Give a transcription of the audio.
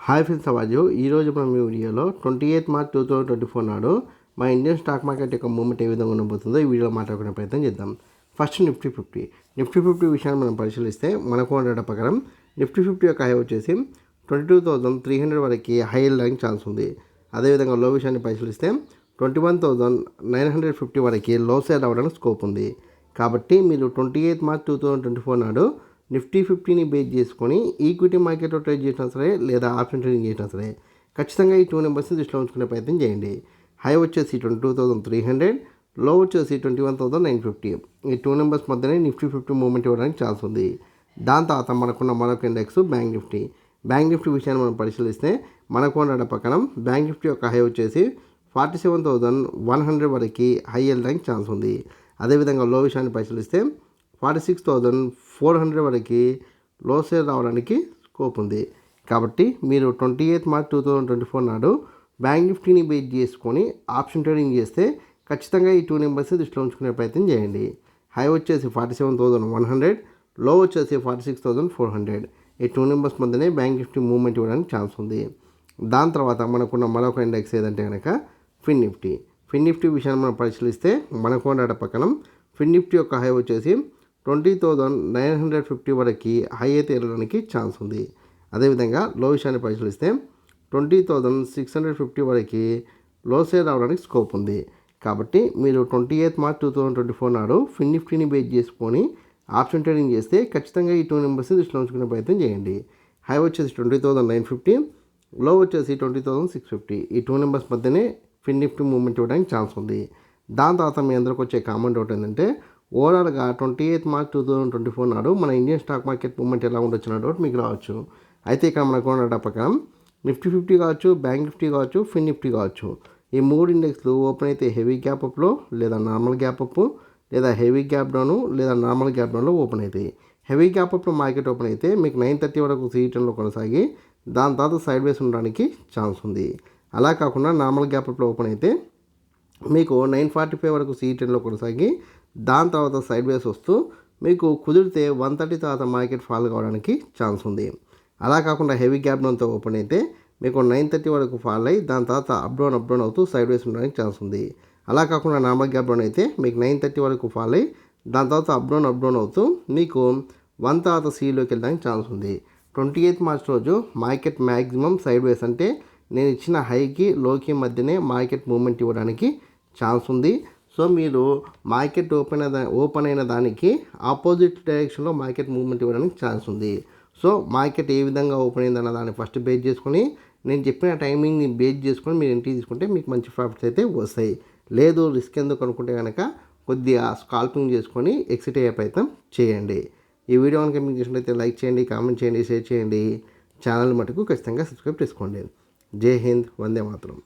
Hi friends, అవాజు ఈరోజు మనం ఈ వీడియోలో 28 మార్చ్ 2024 నాడు మా ఇండియన్ స్టాక్ మార్కెట్ యొక్క మూవ్మెంట్ ఏ విధంగా ఉండబోతుందో ఈ వీడియోలో మాట్లాడుకునే ప్రయత్నం చేద్దాం. ఫస్ట్ నిఫ్టీ 50 విషయాన్ని మనం పరిశీలిస్తే మనకు డేటా ప్రకారం నిఫ్టీ 50 యొక్క హై వచ్చేసి 22,300 వరకు హై ర్యాంక్ ఛాన్స్ ఉంది. అదేవిధంగా లో విషయాన్ని పరిశీలిస్తే 21,950 వరకు లో సేల్ అవ్వడానికి స్కోప్ ఉంది. కాబట్టి మీరు 28 మార్చ్ 2024 నాడు నిఫ్టీ 50ని బేస్ చేసుకొని ఈక్విటీ మార్కెట్లో ట్రేడ్ చేసినా సరే లేదా ఆప్షన్ ట్రేడింగ్ చేసినా సరే ఖచ్చితంగా ఈ 2 నెంబర్స్ని దృష్టిలో ఉంచుకునే ప్రయత్నం చేయండి. హై వచ్చేసి 22,300, లో వచ్చేసి 21,950. ఈ 2 నెంబర్స్ మధ్యనే నిఫ్టీ 50 మూవ్మెంట్ ఇవ్వడానికి ఛాన్స్ ఉంది. దాని తర్వాత మనకున్న మరొక ఇండెక్స్ బ్యాంక్ నిఫ్టీ విషయాన్ని మనం పరిశీలిస్తే మనకు డేటా ప్రకారం బ్యాంక్ నిఫ్టీ యొక్క హై వచ్చేసి 47,100 వరకు హై ర్యాంక్ ఛాన్స్ ఉంది. అదేవిధంగా లో విషయాన్ని పరిశీలిస్తే 46,400 వరకు లో సేల్ రావడానికి స్కోప్ ఉంది. కాబట్టి మీరు 28 మార్చ్ 2024 నాడు బ్యాంక్ నిఫ్టీని బేస్ చేసుకొని ఆప్షన్ ట్రేడింగ్ చేస్తే ఖచ్చితంగా ఈ 2 నెంబర్స్ని దృష్టిలో ఉంచుకునే ప్రయత్నం చేయండి. హై వచ్చేసి 47,100, లో వచ్చేసి 46,400. ఈ 2 నెంబర్స్ మధ్యనే బ్యాంక్ నిఫ్టీ మూవ్మెంట్ ఇవ్వడానికి ఛాన్స్ ఉంది. దాని తర్వాత మనకున్న మరొక ఇండెక్స్ ఏదంటే కనుక ఫిన్ నిఫ్టీ విషయాన్ని మనం పరిశీలిస్తే మనకు డేటా ప్రకారం ఫిన్ నిఫ్టీ యొక్క హై వచ్చేసి 20,950 వరకు హై అయితే వెళ్ళడానికి ఛాన్స్ ఉంది. అదేవిధంగా లో విషయాన్ని పరిశీలిస్తే 20,650 వరకు లో సేల్ రావడానికి స్కోప్ ఉంది. కాబట్టి మీరు 28 మార్చ్ 2024 నాడు ఫిన్ నిఫ్టీని బేస్ చేసుకొని ఆప్షన్ ట్రేడింగ్ చేస్తే ఖచ్చితంగా ఈ 2 నెంబర్స్ని దృష్టిలో ఉంచుకునే ప్రయత్నం చేయండి. హై వచ్చేసి 20,950, లో వచ్చేసి 20,650. ఈ 2 నెంబర్స్ మధ్యనే ఫిన్ నిఫ్టీ మూవ్మెంట్ ఇవ్వడానికి ఛాన్స్ ఉంది. దాని తర్వాత మీ అందరికి వచ్చే కామెంట్ డౌట్ ఏంటంటే ఓవరాల్గా 28 మార్చ్ 2024 నాడు మన ఇండియన్ స్టాక్ మార్కెట్ మూవ్మెంట్ ఎలా ఉండొచ్చిన డౌట్ మీకు రావచ్చు. అయితే ఇక్కడ మనకు డేటా ప్రకారం నిఫ్టీ 50 కావచ్చు, బ్యాంక్ నిఫ్టీ కావచ్చు, ఫిన్ నిఫ్టీ కావచ్చు, ఈ 3 ఇండెక్స్లు ఓపెన్ అయితే హెవీ గ్యాప్ అప్లో లేదా నార్మల్ గ్యాప్ అప్ లేదా హెవీ గ్యాప్ డౌన్ లేదా నార్మల్ గ్యాప్ డౌన్లో ఓపెన్ అవుతాయి. హెవీ గ్యాప్ అప్లో మార్కెట్ ఓపెన్ అయితే మీకు 9:30 వరకు C10లో కొనసాగి దాని తర్వాత సైడ్ వేస్ ఉండడానికి ఛాన్స్ ఉంది. అలా కాకుండా నార్మల్ గ్యాప్ అప్లో ఓపెన్ అయితే మీకు 9:45 వరకు C10లో కొనసాగి దాని తర్వాత సైడ్ వేస్ వస్తూ మీకు కుదిరితే 1:30 తర్వాత మార్కెట్ ఫాల్ కావడానికి ఛాన్స్ ఉంది. అలా కాకుండా హెవీ గ్యాప్ డౌన్తో ఓపెన్ అయితే మీకు 9:30 వరకు ఫాల్ అయ్యి దాని తర్వాత అప్ డౌన్ అవుతూ సైడ్ వేస్ ఉండడానికి ఛాన్స్ ఉంది. అలా కాకుండా నార్మల్ గ్యాప్ డౌన్ అయితే మీకు 9:30 వరకు ఫాల్ అయ్యి దాని తర్వాత అప్ డౌన్ అవుతూ మీకు 1 తర్వాత సీలోకి వెళ్ళడానికి ఛాన్స్ ఉంది. 28 మార్చ్ రోజు మార్కెట్ మ్యాక్సిమం సైడ్ వేస్ అంటే నేను ఇచ్చిన హైకి లోకి మధ్యనే మార్కెట్ మూవ్మెంట్ ఇవ్వడానికి ఛాన్స్ ఉంది. సో మీరు మార్కెట్ ఓపెన్ అయిన దానికి ఆపోజిట్ డైరెక్షన్లో మార్కెట్ మూవ్మెంట్ ఇవ్వడానికి ఛాన్స్ ఉంది. సో మార్కెట్ ఏ విధంగా ఓపెన్ అయిందన్న దాన్ని ఫస్ట్ బేస్ చేసుకొని నేను చెప్పిన టైమింగ్ని బేస్ చేసుకొని మీరు ఎంట్రీ తీసుకుంటే మీకు మంచి ప్రాఫిట్స్ అయితే వస్తాయి. లేదు రిస్క్ ఎందుకు అనుకుంటే కనుక కొద్దిగా స్కాల్పింగ్ చేసుకొని ఎక్సిట్ అయ్యే ప్రయత్నం చేయండి. ఈ వీడియో కనుక మీకు చూసినట్లయితే లైక్ చేయండి, కామెంట్ చేయండి, షేర్ చేయండి. ఛానల్ మటుకు ఖచ్చితంగా సబ్స్క్రైబ్ చేసుకోండి. జై హింద్, వందే మాతరం.